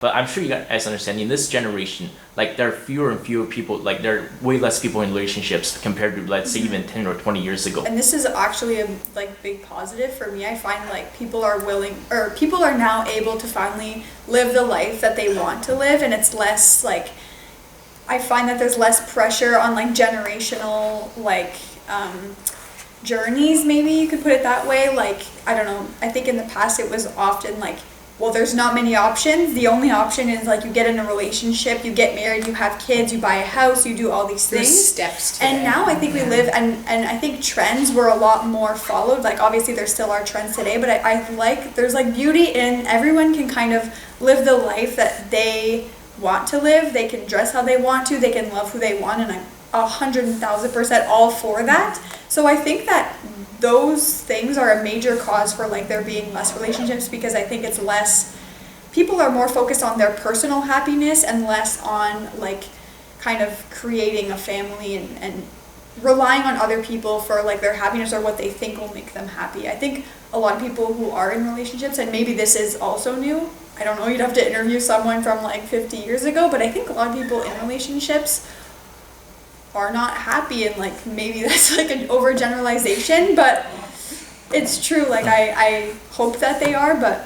But I'm sure you guys understand, in this generation, like there are fewer and fewer people, like there are way less people in relationships compared to, let's say, even 10 or 20 years ago. And this is actually a like big positive for me. I find like people are now able to finally live the life that they want to live, and it's less like, I find that there's less pressure on like generational like journeys, maybe you could put it that way. Like, I don't know, I think in the past it was often like, well, there's not many options. The only option is like you get in a relationship, you get married, you have kids, you buy a house, you do all these things. There's steps to and it. now I think we live, and I think trends were a lot more followed. Like obviously there still are trends today, but I like, there's like beauty in everyone can kind of live the life that they want to live. They can dress how they want to, they can love who they want, and I'm 100,000% all for that. So I think that those things are a major cause for like there being less relationships, because I think it's less, people are more focused on their personal happiness and less on like kind of creating a family and relying on other people for like their happiness or what they think will make them happy. I think a lot of people who are in relationships, and maybe this is also new, I don't know, you'd have to interview someone from like 50 years ago, but I think a lot of people in relationships are not happy, and like maybe that's like an overgeneralization, but it's true. Like I hope that they are, but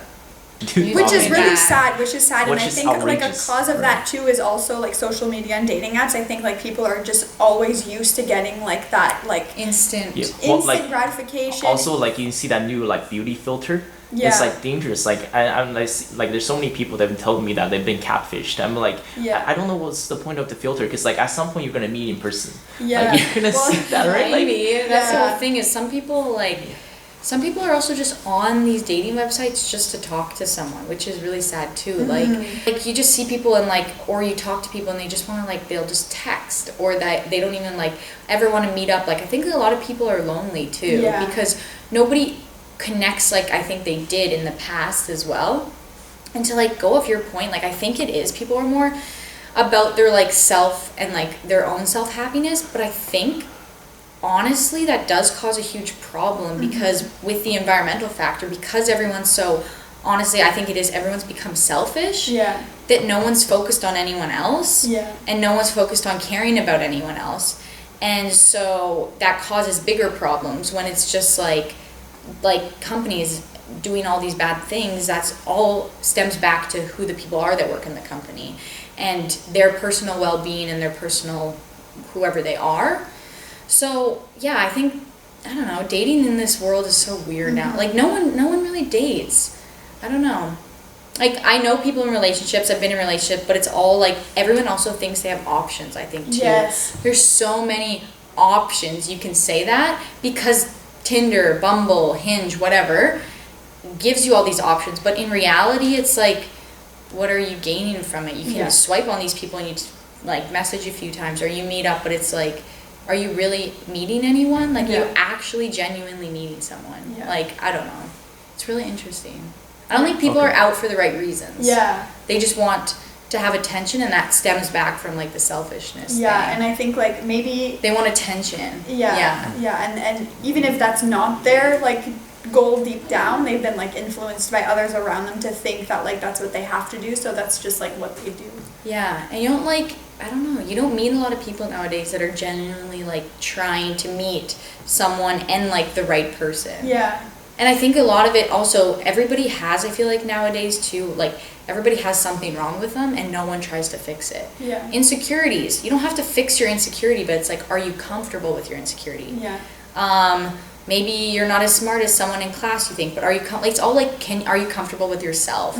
which is really sad, and I think like a cause of that too is also like social media and dating apps. I think like people are just always used to getting like that like instant like, gratification. Also, like you see that new like beauty filter. Yeah. It's like dangerous. Like I'm like there's so many people that have been telling me that they've been catfished. I'm like, I don't know what's the point of the filter, because like at some point you're gonna meet in person. Yeah. Like you're gonna see that, right? Like, maybe that's the whole thing. Is some people are also just on these dating websites just to talk to someone, which is really sad too. Mm-hmm. Like you just see people and like, or you talk to people and they just want to like, they'll just text, or that they don't even like ever want to meet up. Like I think a lot of people are lonely too, because nobody connects like I think they did in the past as well. And to like go off your point, like I think it is, people are more about their like self and like their own self happiness, but I think honestly that does cause a huge problem, because with the environmental factor, because everyone's so, honestly I think it is, everyone's become selfish, that no one's focused on anyone else, and no one's focused on caring about anyone else, and so that causes bigger problems when it's just like companies doing all these bad things. That's all stems back to who the people are that work in the company and their personal well-being and their personal whoever they are. So yeah, I think, I don't know, dating in this world is so weird now. Like no one really dates. I don't know. Like I know people in relationships, I've been in relationships, but it's all like everyone also thinks they have options, I think too. Yes. There's so many options, you can say that, because Tinder, Bumble, Hinge, whatever, gives you all these options, but in reality it's like, what are you gaining from it? You can swipe on these people and you like message a few times, or you meet up, but it's like, are you really meeting anyone? Like you're actually genuinely meeting someone. Like I don't know, it's really interesting. I don't think people are out for the right reasons. They just want to have attention, and that stems back from like the selfishness thing. And I think like maybe they want attention. And even if that's not their like goal deep down, they've been like influenced by others around them to think that like that's what they have to do, so that's just like what they do. And you don't like, I don't know, you don't meet a lot of people nowadays that are genuinely like trying to meet someone and like the right person. And I think a lot of it also, everybody has, I feel like nowadays too, like everybody has something wrong with them and no one tries to fix it. Insecurities, you don't have to fix your insecurity, but it's like, are you comfortable with your insecurity? Maybe you're not as smart as someone in class you think, but are you like, it's all like, are you comfortable with yourself?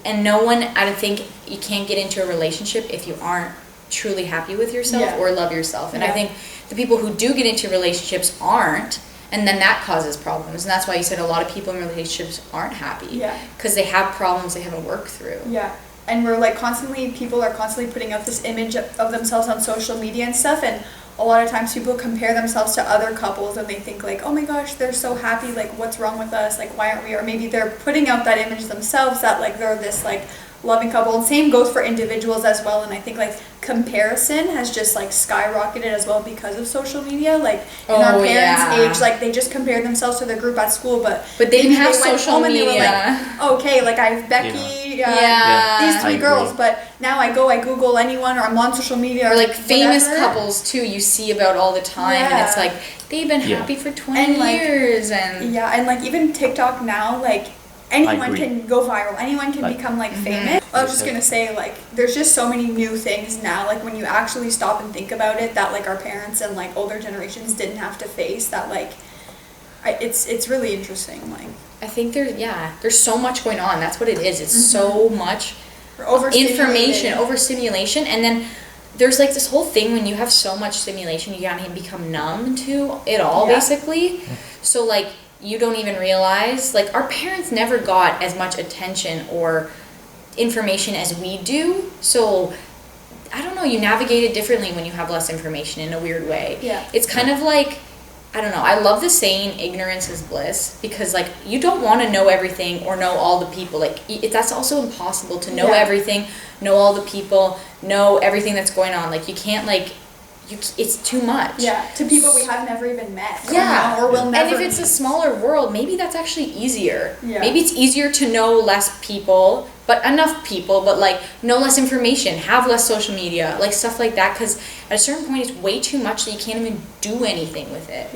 And no one, I don't think you can't get into a relationship if you aren't truly happy with yourself or love yourself. And I think the people who do get into relationships aren't, and then that causes problems. And that's why you said a lot of people in relationships aren't happy. Because they have problems they haven't worked through. And we're like people are constantly putting out this image of themselves on social media and stuff, and a lot of times people compare themselves to other couples and they think like, oh my gosh, they're so happy, like what's wrong with us, like why aren't we, or maybe they're putting out that image themselves that like they're this like loving couple. And same goes for individuals as well. And I think like comparison has just like skyrocketed as well because of social media. Like in our parents' age, like they just compared themselves to their group at school, but they didn't have went social home and media. they were like, okay, like I have Becky these three girls, but now I Google anyone, or I'm on social media, or like famous couples too. You see about all the time, and it's like they've been happy for 20 years, and and like even TikTok now, like anyone can go viral, anyone can become like famous. I was just gonna say, like, there's just so many new things now, like when you actually stop and think about it, that like our parents and like older generations didn't have to face, that like it's really interesting. Like, I think there's so much going on. That's what it is. It's so much information, overstimulation, and then there's like this whole thing when you have so much stimulation, you kind of become numb to it all, basically. So like you don't even realize, like, our parents never got as much attention or information as we do. So I don't know, you navigate it differently when you have less information in a weird way. It's kind of like, I don't know, I love the saying ignorance is bliss, because like you don't want to know everything or know all the people. Like that's also impossible to know everything, know all the people, know everything that's going on. Like you can't, like, it's too much. To people we have never even met. Or will never. And if it's a smaller world, maybe that's actually easier. Maybe it's easier to know less people, but enough people, but like know less information, have less social media, like stuff like that. Because at a certain point, it's way too much that you can't even do anything with it.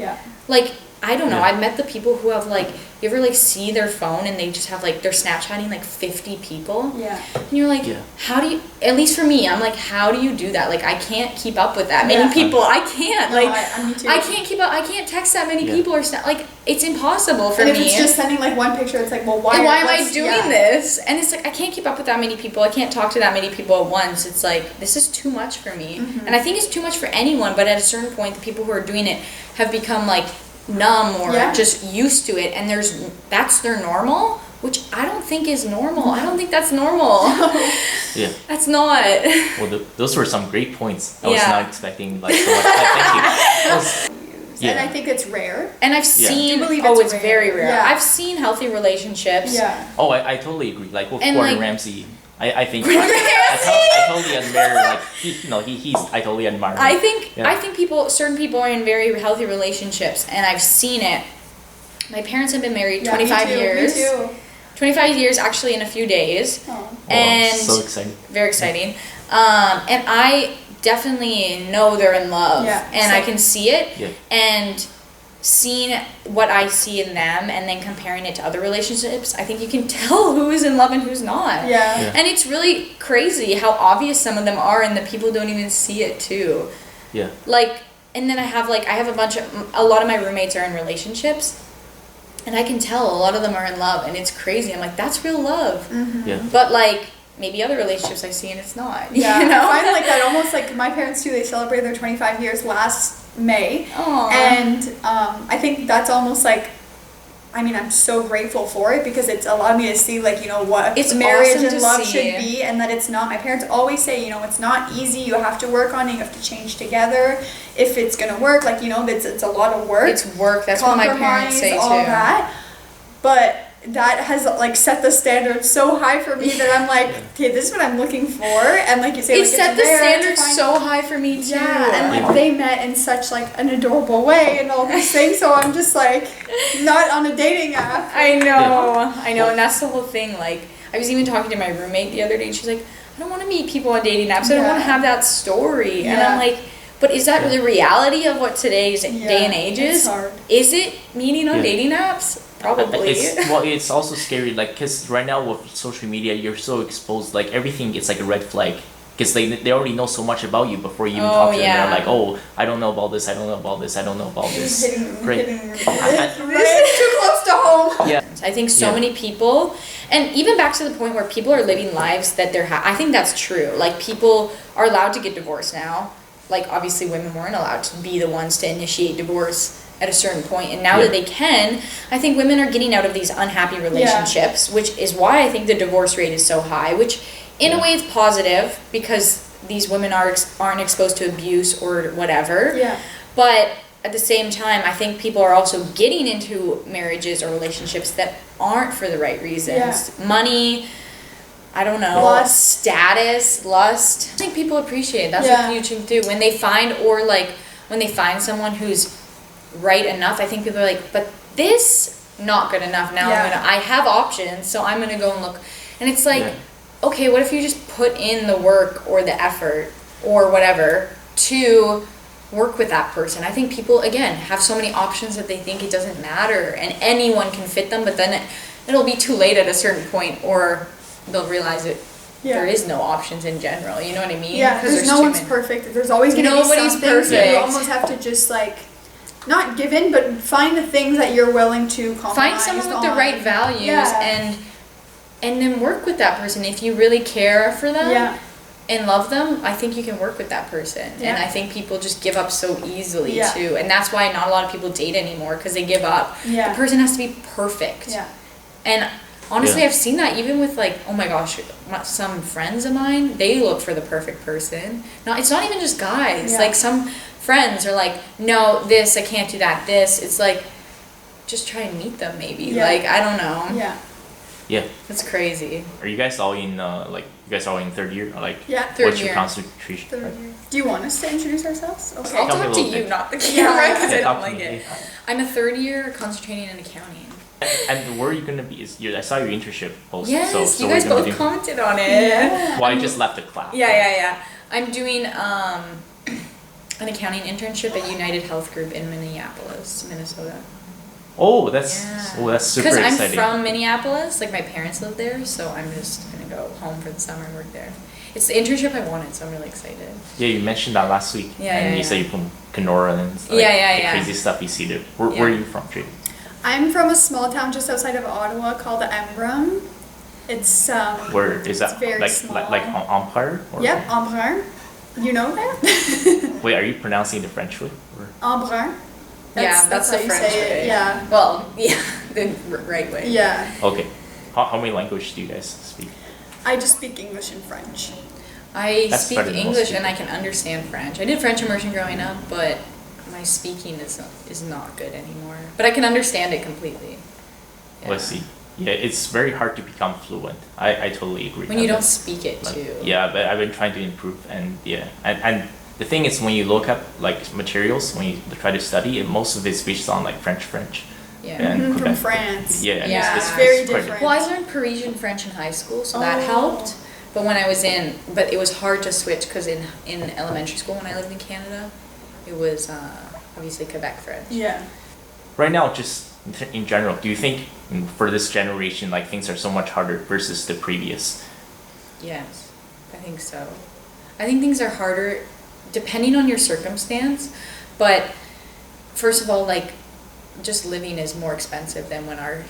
Like, I don't know. I've met the people who have like, you ever like see their phone and they just have like, they're Snapchatting like 50 people? And you're like, how do you, at least for me, I'm like, how do you do that? Like, I can't keep up with that many people. I can't. No, like, me too. I can't keep up. I can't text that many people or like, it's impossible for me. And if it's just sending like one picture, it's like, well, why am I doing this? And it's like, I can't keep up with that many people. I can't talk to that many people at once. It's like, this is too much for me. And I think it's too much for anyone, but at a certain point, the people who are doing it have become like numb or just used to it, and that's their normal, which I don't think is normal. I don't think that's normal. That's not. Well, those were some great points. I was not expecting like so much. Thank you. And I think it's rare. And I've seen, it's very rare. I've seen healthy relationships. Oh, I totally agree. Like with Gordon Ramsay, I think I totally admire, like, I totally admire him. I think certain people are in very healthy relationships, and I've seen it. My parents have been married 25 years. Me too. 25 years, actually, in a few days. And so exciting. Very exciting. And I definitely know they're in love, and I can see it. And seeing what I see in them and then comparing it to other relationships, I think you can tell who is in love and who's not. And it's really crazy how obvious some of them are, and that people don't even see it too. Like, and then I have a lot of my roommates are in relationships, and I can tell a lot of them are in love, and it's crazy. I'm like, that's real love. But like, maybe other relationships I see and it's not. You know? I find like that almost like my parents too, they celebrated their 25 years last May. And I think that's almost like, I mean, I'm so grateful for it, because it's allowed me to see, like, you know, what marriage and love should be, and that it's not. My parents always say, you know, it's not easy, you have to work on it, you have to change together if it's gonna work, like, you know, it's a lot of work. It's work, that's what my parents say too. All that. But that has like set the standard so high for me that I'm like, okay, this is what I'm looking for. And like you say, it set the standard so high for me too. And like they met in such like an adorable way and all these things. So I'm just like not on a dating app. I know, and that's the whole thing. Like, I was even talking to my roommate the other day, and she's like, I don't want to meet people on dating apps. I don't want to have that story. And I'm like, but is that the reality of what today's day and age is? It's hard. Is it meeting on dating apps? Probably. It's also scary, like, because right now with social media, you're so exposed, like, everything gets like a red flag. Because they already know so much about you before you even talk to them. They're like, oh, I don't know about this, I don't know about this, I don't know about this. Great. This is too close to home. I think so many people, and even back to the point where people are living lives that I think that's true. Like, people are allowed to get divorced now. Like, obviously women weren't allowed to be the ones to initiate divorce at a certain point, and now that they can, I think women are getting out of these unhappy relationships, which is why I think the divorce rate is so high, which in a way is positive, because these women aren't exposed to abuse or whatever. But at the same time, I think people are also getting into marriages or relationships that aren't for the right reasons. Money, I don't know, status, lust. I think people appreciate it. That's a huge thing too. When they find someone who's right enough, I think people are like, but this not good enough. Now I have options, so I'm gonna go and look. And it's like, okay, what if you just put in the work or the effort or whatever to work with that person? I think people, again, have so many options that they think it doesn't matter and anyone can fit them, but then it'll be too late at a certain point, or they'll realize it. There is no options in general, you know what I mean? Yeah, there's no one's perfect. There's always going to be something. Perfect. You almost have to just like, not give in, but find the things that you're willing to compromise. Find someone with the right values and then work with that person. If you really care for them and love them, I think you can work with that person. Yeah. And I think people just give up so easily too. And that's why not a lot of people date anymore, because they give up. Yeah. The person has to be perfect. Yeah. And honestly, I've seen that even with like, oh my gosh, some friends of mine, they look for the perfect person. No, it's not even just guys. Yeah. Like some friends are like, no, this, I can't do that, this. It's like, just try and meet them maybe. Yeah. Like, I don't know. Yeah. Yeah. That's crazy. Are you guys all in, you guys are all in third year? Or like, third what's year. Your concentration? Third year. Do you want us to introduce ourselves? Okay. I'll talk to you, not the camera, because I don't like it. I'm a third year concentrating in accounting. And where are you going to be? I saw your internship post. Yes, so you guys both commented on it. Yeah. Well, I just left the class. Yeah. I'm doing an accounting internship at United Health Group in Minneapolis, Minnesota. Oh, that's super exciting. Because I'm from Minneapolis, like my parents live there, so I'm just going to go home for the summer and work there. It's the internship I wanted, so I'm really excited. Yeah, you mentioned that last week. You said you're from Kenora and like, crazy stuff you see there. Where are you from, Jade? I'm from a small town just outside of Ottawa called Embrun. It's where is that? It's very like small. like Empire? Yep, Embrun. You know that? Wait, are you pronouncing it the French way? Embrun. That's the French way. Yeah. Well, yeah, the right way. Yeah. Okay. How many languages do you guys speak? I just speak English and French. I speak English and I can understand French. I did French immersion growing up, but my speaking is not good anymore. But I can understand it completely. Yeah. Let's see. Yeah, it's very hard to become fluent. I totally agree. When you don't speak it too. Yeah, but I've been trying to improve, and and the thing is, when you look up like materials, when you try to study it, most of it's based on like French. Yeah. And from France. Yeah, and it's very different. Well, I learned Parisian French in high school, so that helped. But when I was but it was hard to switch because in elementary school when I lived in Canada, it was obviously Quebec French. Yeah. Right now, just in general, do you think for this generation, like things are so much harder versus the previous? Yes, I think so. I think things are harder depending on your circumstance, but first of all, like just living is more expensive than when our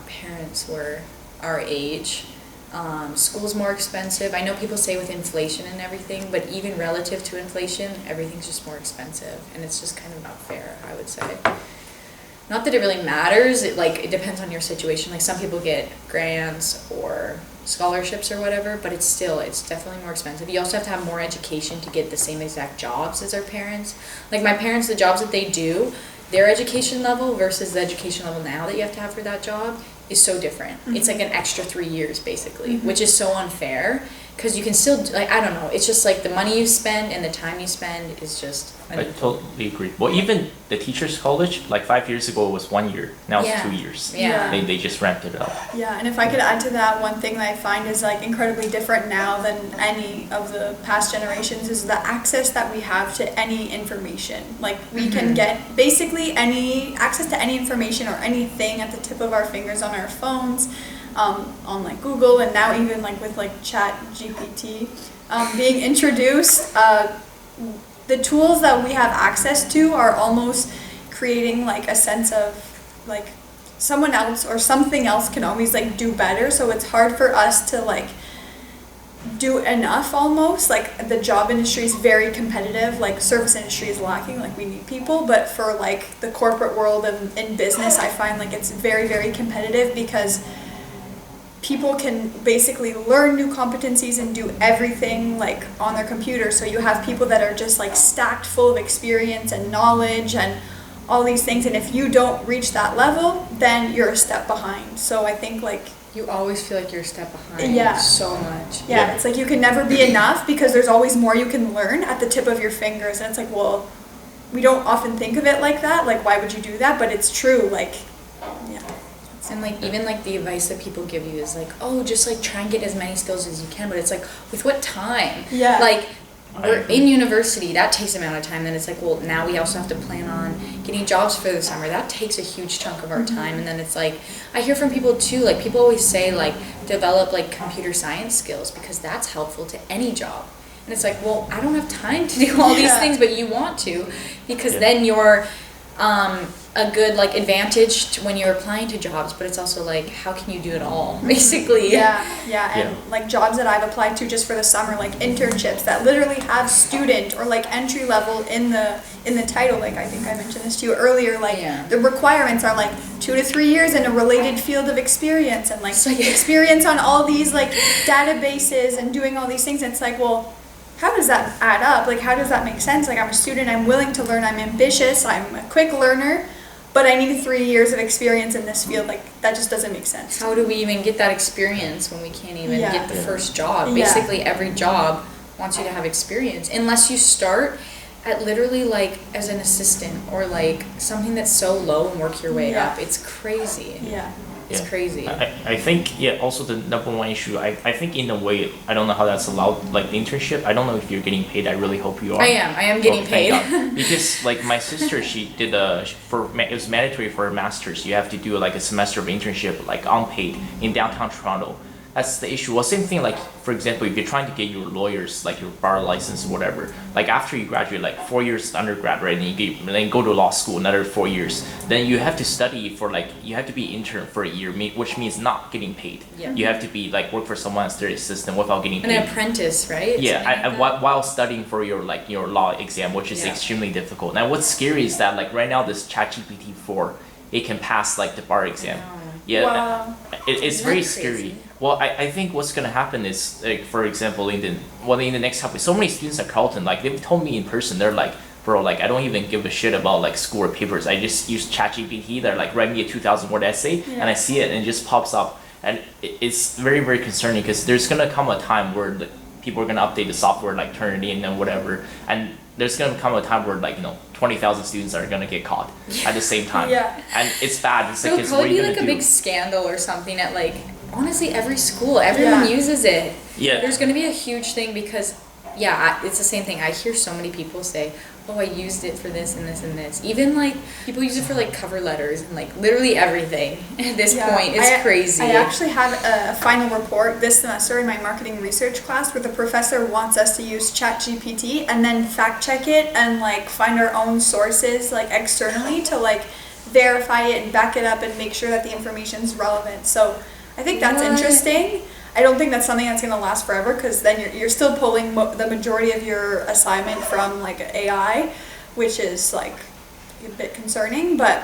parents were our age. School's more expensive. I know people say with inflation and everything, but even relative to inflation, everything's just more expensive, and it's just kind of not fair, I would say. Not that it really matters, it depends on your situation. Like some people get grants or scholarships or whatever, but it's definitely more expensive. You also have to have more education to get the same exact jobs as our parents. Like my parents, the jobs that they do, their education level versus the education level now that you have to have for that job is so different. Mm-hmm. It's like an extra 3 years basically, which is so unfair because you can still, like, I don't know, it's just like the money you spend and the time you spend is just I totally agree. Well, even the teachers' college, like 5 years ago, it was 1 year. Now it's 2 years. Yeah. They just ramped it up. Yeah, and if I could add to that, one thing that I find is like incredibly different now than any of the past generations is the access that we have to any information. Like we can get basically any access to any information or anything at the tip of our fingers on our phones, on like Google, and now even like with like Chat GPT being introduced. The tools that we have access to are almost creating like a sense of like someone else or something else can always like do better, so it's hard for us to like do enough almost. Like the job industry is very competitive, like service industry is lacking, like we need people, but for like the corporate world and in business I find like it's very, very competitive because people can basically learn new competencies and do everything like on their computer. So you have people that are just like stacked full of experience and knowledge and all these things. And if you don't reach that level, then you're a step behind. So I think like you always feel like you're a step behind. Yeah. So much. Yeah, it's like you can never be enough because there's always more you can learn at the tip of your fingers. And it's like, well, we don't often think of it like that. Like, why would you do that? But it's true. Like, yeah. And like even like the advice that people give you is like, oh, just like try and get as many skills as you can, but it's like, with what time? Yeah. Like we're in university, that takes amount of time. Then it's like, well, now we also have to plan on getting jobs for the summer. That takes a huge chunk of our time. And then it's like, I hear from people too, like people always say like develop like computer science skills because that's helpful to any job. And it's like, well, I don't have time to do all these things, but you want to, because then you're a good like advantage when you're applying to jobs, but it's also like, how can you do it all, basically? And like jobs that I've applied to just for the summer, like internships that literally have student or like entry level in the title. Like I think I mentioned this to you earlier, like the requirements are like 2 to 3 years in a related field of experience, and like experience on all these like databases and doing all these things. And it's like, well, how does that add up? Like, how does that make sense? Like, I'm a student, I'm willing to learn, I'm ambitious, I'm a quick learner, but I need 3 years of experience in this field. Like, that just doesn't make sense. How do we even get that experience when we can't even get the first job? Basically, every job wants you to have experience, unless you start at literally like as an assistant or like something that's so low and work your way up. It's crazy. It's crazy. I think, also the number one issue, I think in a way, I don't know how that's allowed, like the internship, I don't know if you're getting paid, I really hope you are. I am getting paid. Because like my sister, she did it was mandatory for a master's, you have to do like a semester of internship, like unpaid, in downtown Toronto. That's the issue. Well, same thing, like, for example, if you're trying to get your lawyers, like your bar license or whatever, like after you graduate, like 4 years undergrad, right, and then go to law school, another 4 years, then you have to study for like, you have to be intern for a year, which means not getting paid. You have to be like, work for someone as their assistant without getting paid. An apprentice, right? While studying for your like your law exam, which is extremely difficult. Now what's scary is that like right now this ChatGPT 4, it can pass like the bar exam. It's very scary. Well, I think what's gonna happen is, like, for example, in the next couple, so many students at Carleton, like they've told me in person, they're like, bro, like I don't even give a shit about like school or papers. I just use ChatGPT. They're like, write me a 2,000 word essay, and I see it and it just pops up, and it's very, very concerning because there's gonna come a time where people are gonna update the software, like turn it in and whatever, and there's gonna come a time where like 20,000 students are gonna get caught at the same time. And it's bad. It's like, it'll probably be like a big scandal or something at like, honestly, every school, everyone uses it. There's gonna be a huge thing because it's the same thing. I hear so many people say, oh, I used it for this and this and this. Even like people use it for like cover letters and like literally everything at this point. It's crazy. I actually have a final report this semester in my marketing research class where the professor wants us to use ChatGPT and then fact check it and like find our own sources like externally to like verify it and back it up and make sure that the information's relevant. So I think that's interesting. I don't think that's something that's going to last forever because then you're still pulling the majority of your assignment from like AI, which is like a bit concerning. But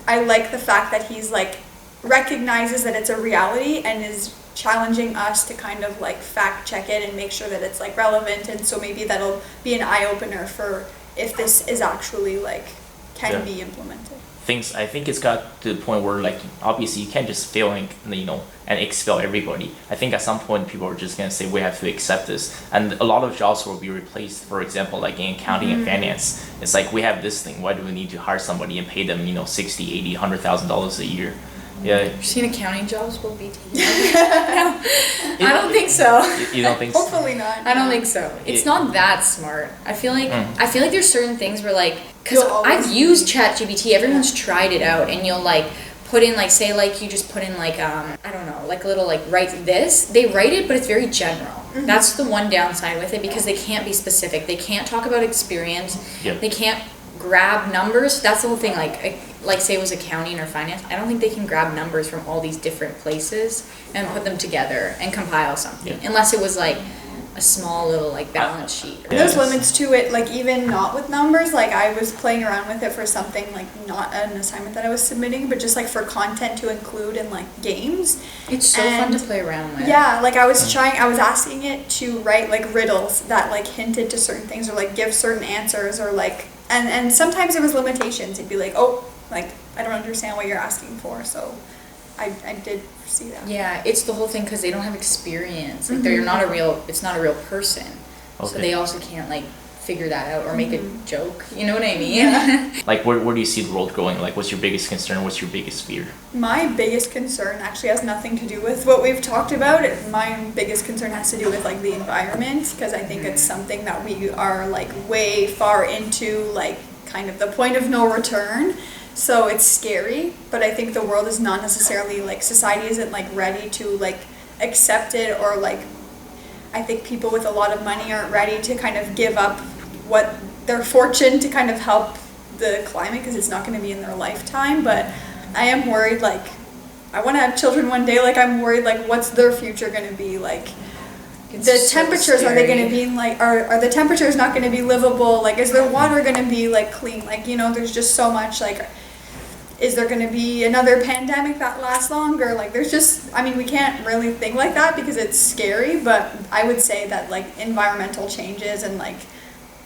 I like the fact that he's like recognizes that it's a reality and is challenging us to kind of like fact check it and make sure that it's like relevant. And so maybe that'll be an eye opener for if this is actually like can be implemented. I think it's got to the point where like obviously you can't just fail and expel everybody. I think at some point people are just gonna say we have to accept this, and a lot of jobs will be replaced. For example, like in accounting and finance, it's like we have this thing. Why do we need to hire somebody and pay them $60,000, $80,000, $100,000 a year? You've seen accounting jobs will be taken. No, I don't think so. You don't think so? Hopefully not. I don't think so. It's not that smart. I feel like there's certain things where like, because I've used ChatGPT, everyone's tried it out, and you'll like put in like, say like you just put in like I don't know, like a little like write this. They write it, but it's very general. That's the one downside with it because they can't be specific. They can't talk about experience. They can't grab numbers. That's the whole thing. Like say it was accounting or finance. I don't think they can grab numbers from all these different places and put them together and compile something. Unless it was like a small little like balance sheet. There's limits to it, like even not with numbers. Like I was playing around with it for something like not an assignment that I was submitting, but just like for content to include in like games. It's so fun to play around with. Yeah, like I was asking it to write like riddles that like hinted to certain things or like give certain answers or like and sometimes it was limitations. It'd be like, oh, like I don't understand what you're asking for, so I did see that. Yeah, it's the whole thing because they don't have experience. Like they're not a real. It's not a real person, so they also can't like figure that out or make a joke. You know what I mean? Like, where do you see the world going? Like, what's your biggest concern? What's your biggest fear? My biggest concern actually has nothing to do with what we've talked about. My biggest concern has to do with like the environment, because I think it's something that we are like way far into, like kind of the point of no return. So it's scary, but I think the world is not necessarily, like society isn't like ready to like accept it, or like I think people with a lot of money aren't ready to kind of give up what their fortune to kind of help the climate, because it's not going to be in their lifetime. But I am worried, like I want to have children one day, like I'm worried like what's their future going to be like. It's the so temperatures scary. Are they going to be like are the temperatures not going to be livable? Like is their water going to be like clean? Like, you know, there's just so much, like is there going to be another pandemic that lasts longer? Like there's just, I mean, we can't really think like that because it's scary, but I would say that like environmental changes and like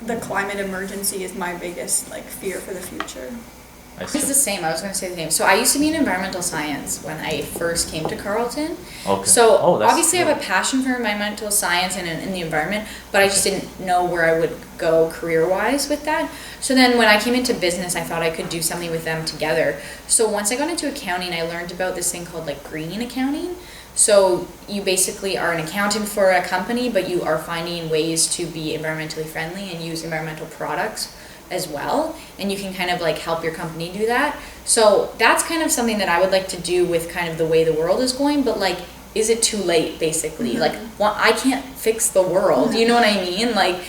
the climate emergency is my biggest like fear for the future. It's the same. I was going to say the same. So I used to be in environmental science when I first came to Carleton. Okay. So that's obviously I have a passion for environmental science and in the environment, but I just didn't know where I would go career-wise with that. So then when I came into business, I thought I could do something with them together. So once I got into accounting, I learned about this thing called like green accounting. So you basically are an accountant for a company, but you are finding ways to be environmentally friendly and use environmental products as well, and you can kind of like help your company do that. So that's kind of something that I would like to do with kind of the way the world is going, but like, is it too late basically? Like, well, I can't fix the world, you know what I mean? Like,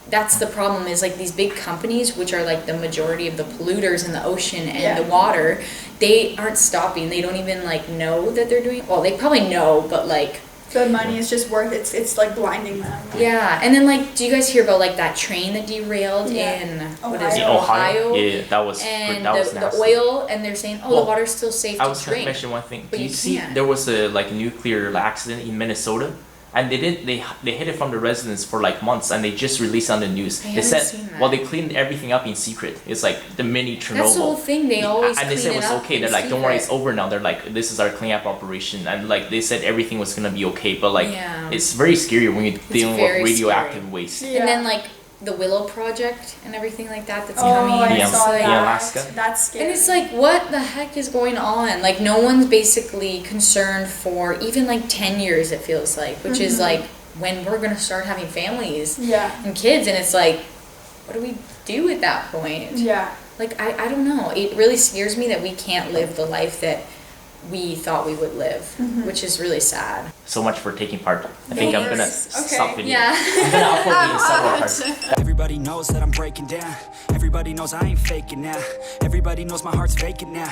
that's the problem, is like these big companies, which are like the majority of the polluters in the ocean and the water, they aren't stopping. They don't even like know that they're doing, well, they probably know, but like the money is just worth it's like blinding them. Yeah, and then like, do you guys hear about like that train that derailed in what is it, Ohio? Yeah, that was and nasty. The oil, and they're saying, the water's still safe to drink. I was going to mention one thing. But Do you see there was a like nuclear accident in Minnesota, and they hid it from the residents for like months, and they just released on the news. They said, well, they cleaned everything up in secret. It's like the mini Chernobyl. That's the whole thing. They always and they said it was okay. They're like, don't worry, it's over now. They're like, this is our cleanup operation, and like they said everything was gonna be okay. But like, it's very scary when you're dealing with radioactive waste. And then like the Willow Project and everything like that that's coming. I saw that. In Alaska. That's scary. And it's like, what the heck is going on? Like, no one's basically concerned for even like 10 years, it feels like, which is like when we're gonna start having families and kids, and it's like, what do we do at that point? Like, I don't know. It really scares me that we can't live the life that we thought we would live, which is really sad. So much for taking part. I think I'm gonna stop video. Yeah. I'm gonna upload it in several parts. Everybody knows that I'm breaking down. Everybody knows I ain't faking now. Everybody knows my heart's vacant now.